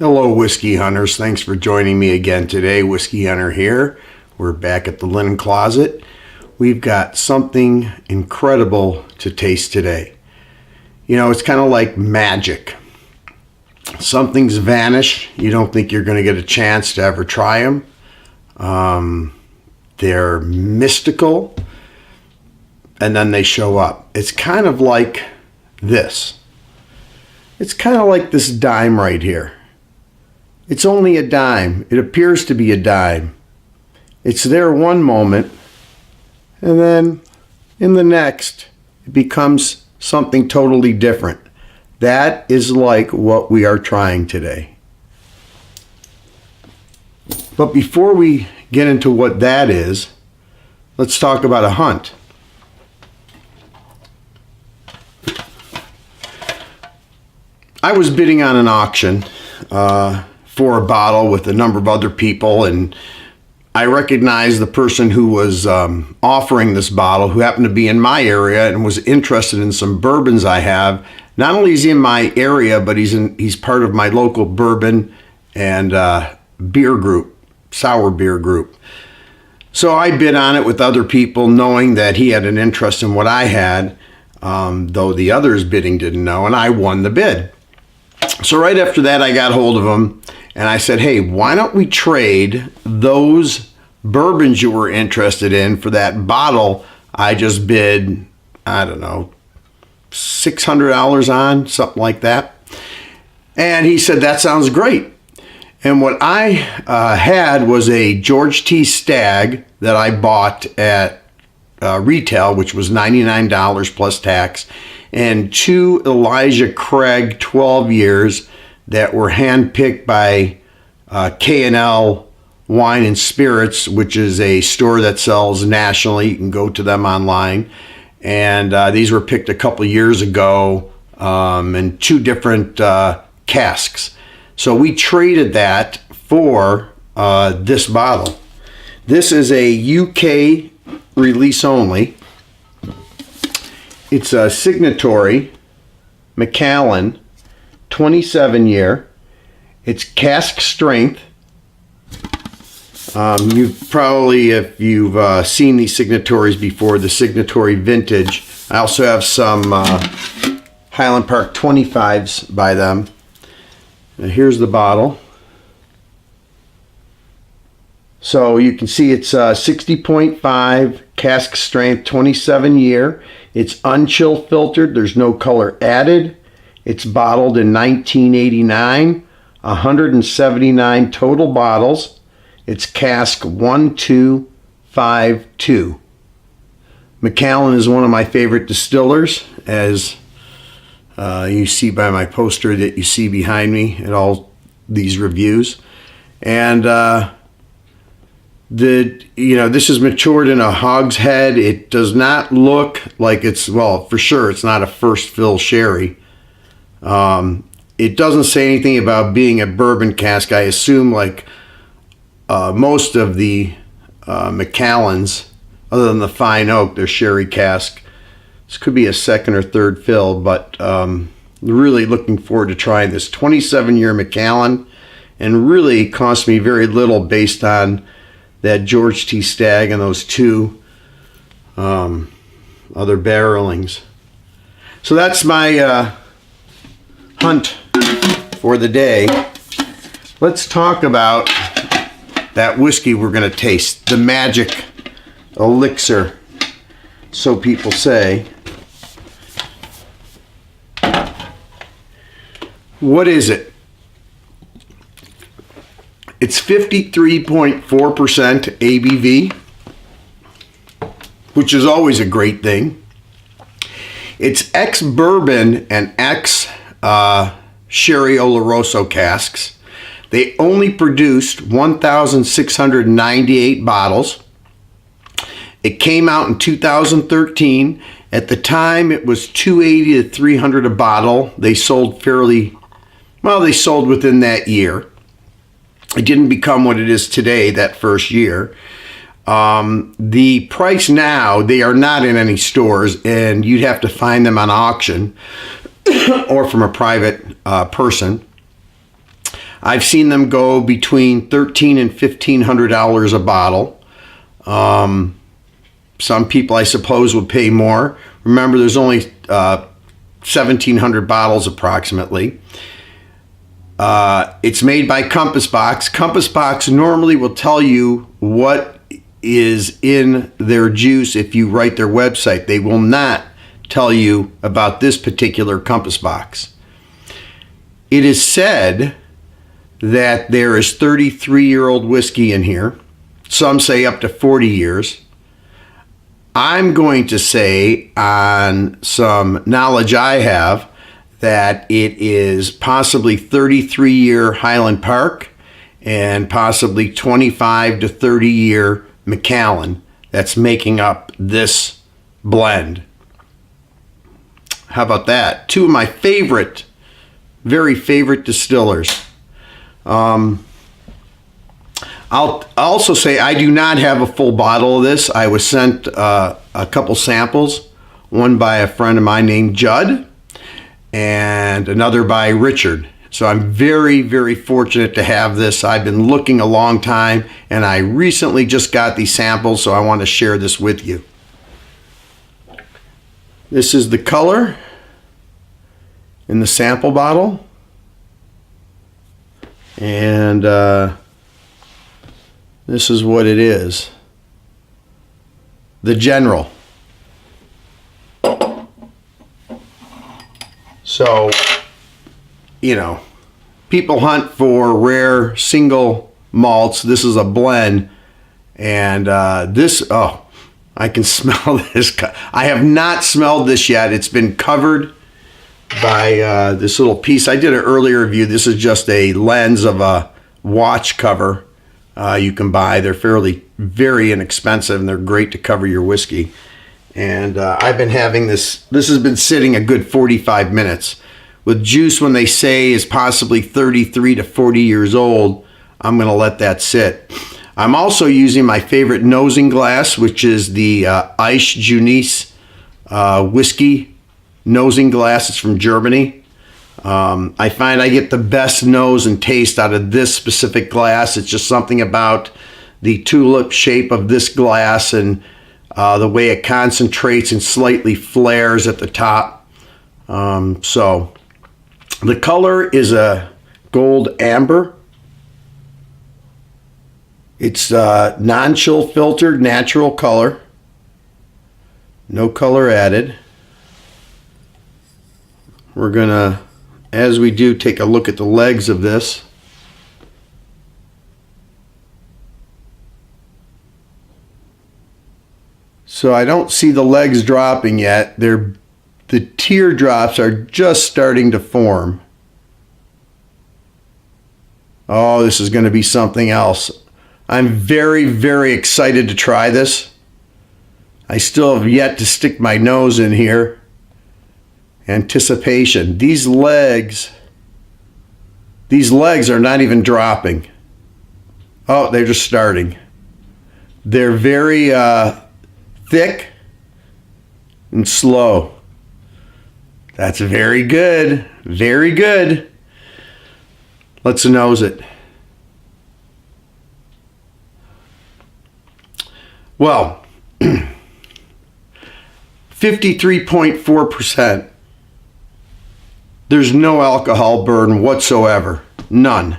Hello, Whiskey Hunters. Thanks for joining me again today. Whisky Hunter here. We're back at the linen closet. We've got something incredible to taste today. You know, it's kind of like magic. Something's vanished. You don't think you're going to get a chance to ever try them. They're mystical, and then they show up. It's kind of like this. It's kind of like this dime right here. It's only a dime. It appears to be a dime. It's there one moment, and then in the next, it becomes something totally different. That is like what we are trying today. But before we get into what that is, let's talk about a hunt. I was bidding on an auction for a bottle with a number of other people, and I recognized the person who was offering this bottle, who happened to be in my area and was interested in some bourbons I have. Not only is he in my area, but he's part of my local bourbon and beer group, sour beer group. So I bid on it with other people, knowing that he had an interest in what I had, though the others bidding didn't know, and I won the bid. So right after that, I got hold of him, and I said, hey, why don't we trade those bourbons you were interested in for that bottle I just bid, I don't know, $600 on, something like that. And he said, that sounds great. And what I had was a George T. Stagg that I bought at retail, which was $99 plus tax, and two Elijah Craig 12 years that were handpicked by K&L Wine and Spirits, which is a store that sells nationally. You can go to them online. And these were picked a couple years ago in two different casks. So we traded that for this bottle. This is a UK release only. It's a signatory Macallan 27 year. It's cask strength. You've probably, if you've seen these signatories before, the signatory vintage. I also have some Highland Park 25s by them. Now here's the bottle. So you can see it's 60.5 cask strength, 27 year. It's unchill filtered. There's no color added. It's bottled in 1989. 179 total bottles. It's cask 1252. Macallan is one of my favorite distillers, as you see by my poster that you see behind me at all these reviews. And this is matured in a hogshead. It does not look like it's, well, for sure it's not a first fill sherry. It doesn't say anything about being a bourbon cask. I assume, like most of the Macallans, other than the fine oak, they're sherry cask. This could be a second or third fill, but really looking forward to trying this 27-year Macallan, and really cost me very little based on that George T. Stagg and those two other barrelings. So that's my hunt for the day. Let's talk about that whiskey we're going to taste, the magic elixir, so people say. What is it? It's 53.4% ABV, which is always a great thing. It's ex-bourbon and ex-sherry Oloroso casks. They only produced 1,698 bottles. It came out in 2013. At the time, it was $280 to $300 a bottle. They sold they sold within that year. It didn't become what it is today that first year. The price now, they are not in any stores, and you'd have to find them on auction or from a private person. I've seen them go between $1,300 and $1,500 a bottle. Some people, I suppose, would pay more. Remember, there's only 1,700 bottles approximately. It's made by Compass Box. Compass Box normally will tell you what is in their juice if you write their website. They will not tell you about this particular Compass Box. It is said that there is 33-year-old whiskey in here. Some say up to 40 years. I'm going to say, on some knowledge I have, that it is possibly 33-year Highland Park and possibly 25 to 30-year Macallan that's making up this blend. How about that? Two of my favorite, very favorite distillers. I'll also say I do not have a full bottle of this. I was sent a couple samples, one by a friend of mine named Judd and another by Richard. So I'm very, very fortunate to have this. I've been looking a long time, and I recently just got these samples, so I want to share this with you. This is the color in the sample bottle. And this is what it is. The General. So, you know, people hunt for rare single malts. This is a blend. And this, oh, I can smell this. I have not smelled this yet. It's been covered by this little piece. I did an earlier review. This is just a lens of a watch cover you can buy. They're very inexpensive, and they're great to cover your whiskey. And I've been having this has been sitting a good 45 minutes. With juice, when they say is possibly 33 to 40 years old, I'm going to let that sit. I'm also using my favorite nosing glass, which is the Eiche Junice whiskey nosing glass. It's from Germany. I find I get the best nose and taste out of this specific glass. It's just something about the tulip shape of this glass and the way it concentrates and slightly flares at the top. So the color is a gold amber. It's non-chill filtered, natural color. No color added. We're gonna, as we do, take a look at the legs of this. So I don't see the legs dropping yet. The teardrops are just starting to form. Oh, this is going to be something else. I'm very, very excited to try this. I still have yet to stick my nose in here. Anticipation. These legs are not even dropping. Oh, they're just starting. They're very thick and slow. That's very good. Very good. Let's nose it. Well, 53.4%. There's no alcohol burn whatsoever. None.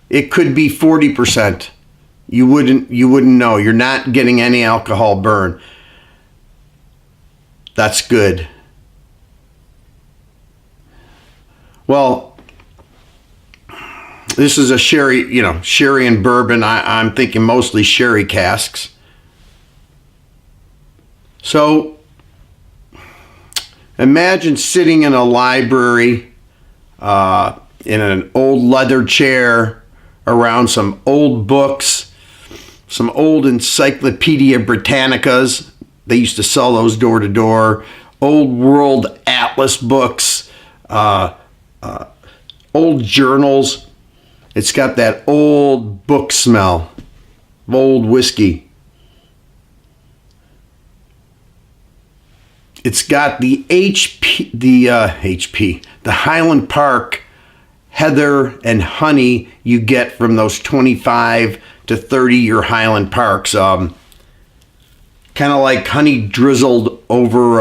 It could be 40%. You wouldn't know. You're not getting any alcohol burn. That's good. Well, this is a sherry, sherry and bourbon. I'm thinking mostly sherry casks. So imagine sitting in a library in an old leather chair around some old books, some old Encyclopedia Britannicas. They used to sell those door to door. Old World Atlas books, old journals. It's got that old book smell of old whiskey. It's got the the Highland Park heather and honey you get from those 25 to 30-year Highland Parks. Kind of like honey drizzled over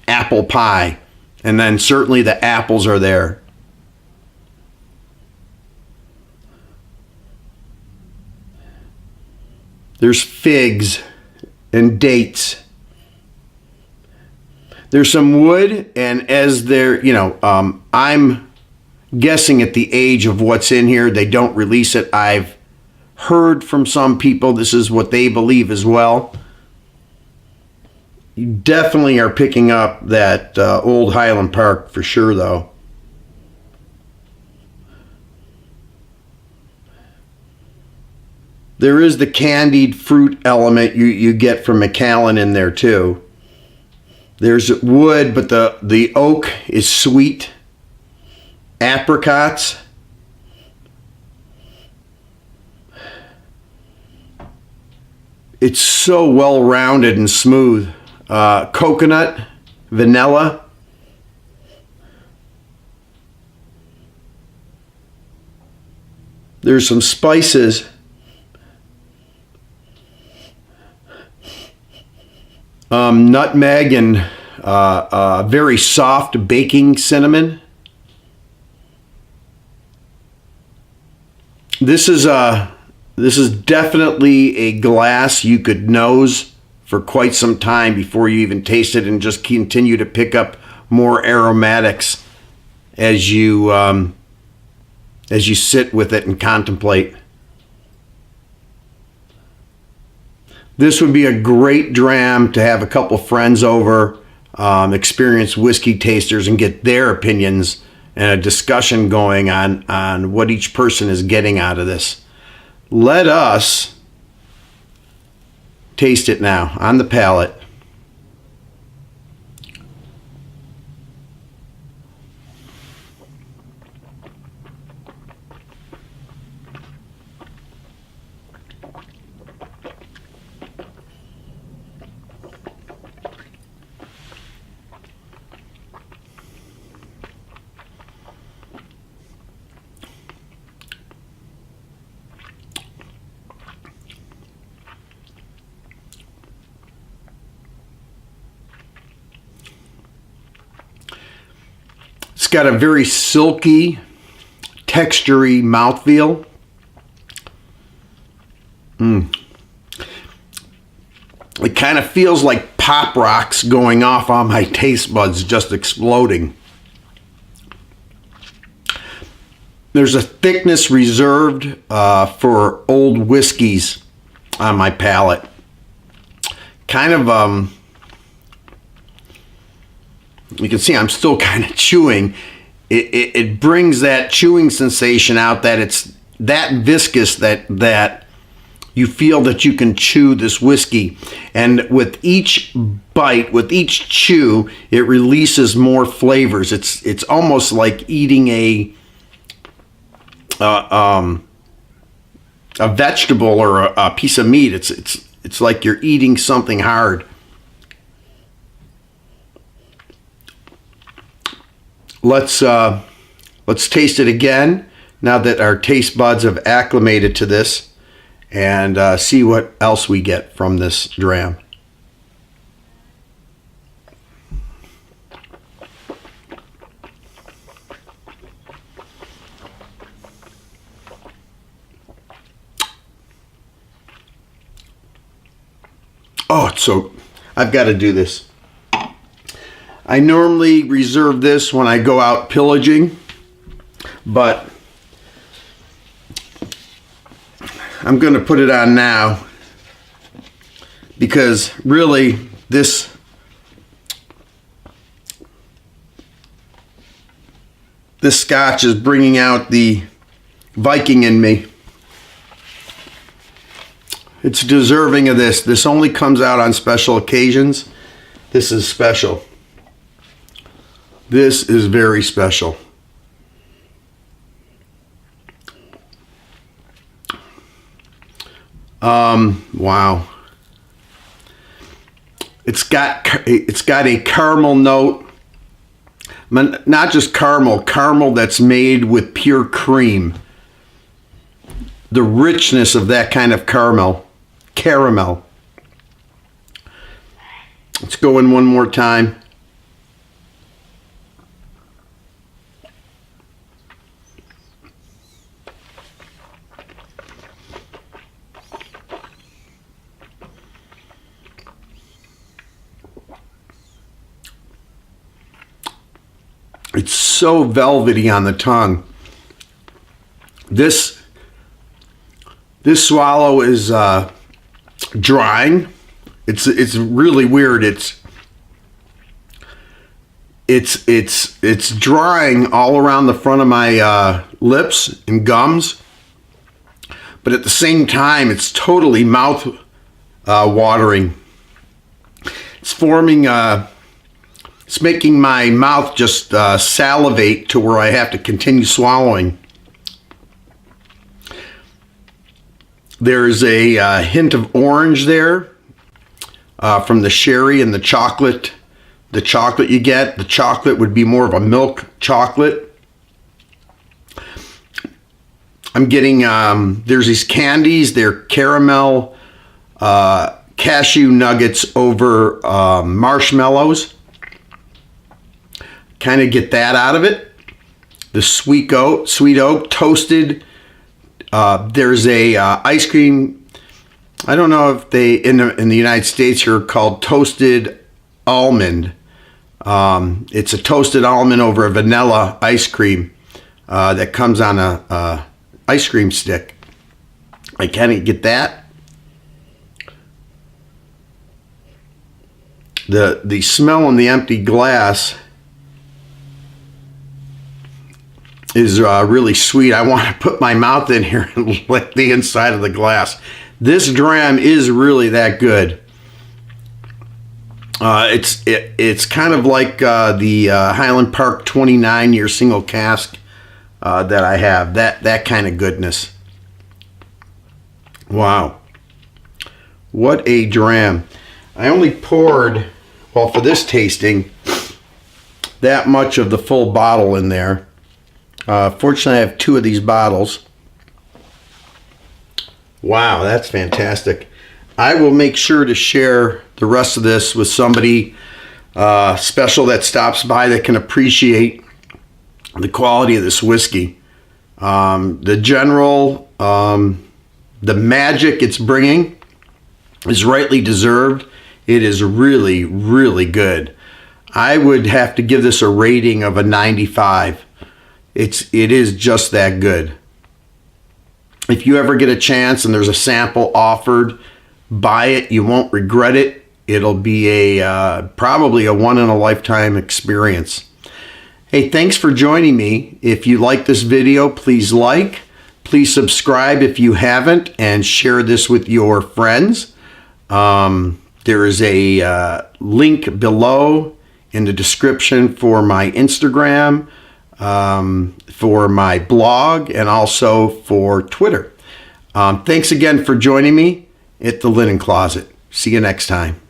apple pie. And then certainly the apples are there. There's figs and dates. There's some wood, and as they're, I'm guessing at the age of what's in here, they don't release it. I've heard from some people this is what they believe as well. You definitely are picking up that old Highland Park for sure, though. There is the candied fruit element you get from Macallan in there too. There's wood, but the oak is sweet. Apricots. It's so well-rounded and smooth. Coconut, vanilla. There's some spices. Nutmeg and very soft baking cinnamon. This is definitely a glass you could nose for quite some time before you even taste it, and just continue to pick up more aromatics as you sit with it and contemplate. This would be a great dram to have a couple friends over, experienced whiskey tasters, and get their opinions and a discussion going on what each person is getting out of this. Let us taste it now on the palate. It's got a very silky, textury mouthfeel. It kind of feels like pop rocks going off on my taste buds, just exploding. There's a thickness reserved for old whiskeys on my palate. Kind of, you can see I'm still kind of chewing. It brings that chewing sensation out, that it's that viscous that you feel that you can chew this whiskey. And with each bite, with each chew, it releases more flavors. It's almost like eating a vegetable or a piece of meat. It's like you're eating something hard. Let's taste it again now that our taste buds have acclimated to this, and see what else we get from this dram. Oh, so I've got to do this. I normally reserve this when I go out pillaging, but I'm going to put it on now because really this scotch is bringing out the Viking in me. It's deserving of this. This only comes out on special occasions. This is special. This is very special. Wow. It's got a caramel note, not just caramel that's made with pure cream. The richness of that kind of caramel. Let's go in one more time. It's so velvety on the tongue. This swallow is drying. It's really weird. It's drying all around the front of my lips and gums, but at the same time, it's totally mouth watering. It's forming. It's making my mouth just salivate to where I have to continue swallowing. There's a hint of orange there from the sherry and the chocolate. The chocolate you get, the chocolate would be more of a milk chocolate. I'm getting, there's these candies, they're caramel cashew nuggets over marshmallows. Kind of get that out of it. The sweet oak toasted. There's a ice cream. I don't know if they in the United States here called toasted almond. It's a toasted almond over a vanilla ice cream that comes on a ice cream stick. I can't get that. The smell in the empty glass is really sweet. I want to put my mouth in here and lick the inside of the glass. This dram is really that good. It's kind of like the Highland Park 29-year single cask that I have. That kind of goodness. Wow. What a dram. I only poured, well, for this tasting, that much of the full bottle in there. Fortunately, I have 2 of these bottles. Wow, that's fantastic. I will make sure to share the rest of this with somebody special that stops by that can appreciate the quality of this whiskey. The general, the magic it's bringing is rightly deserved. It is really, really good. I would have to give this a rating of a 95. It is just that good. If you ever get a chance and there's a sample offered, buy it. You won't regret it. It'll be probably a one-in-a-lifetime experience. Hey, thanks for joining me. If you like this video, please like. Please subscribe if you haven't, and share this with your friends. There is a link below in the description for my Instagram, for my blog, and also for Twitter. Thanks again for joining me at the Linen Closet. See you next time.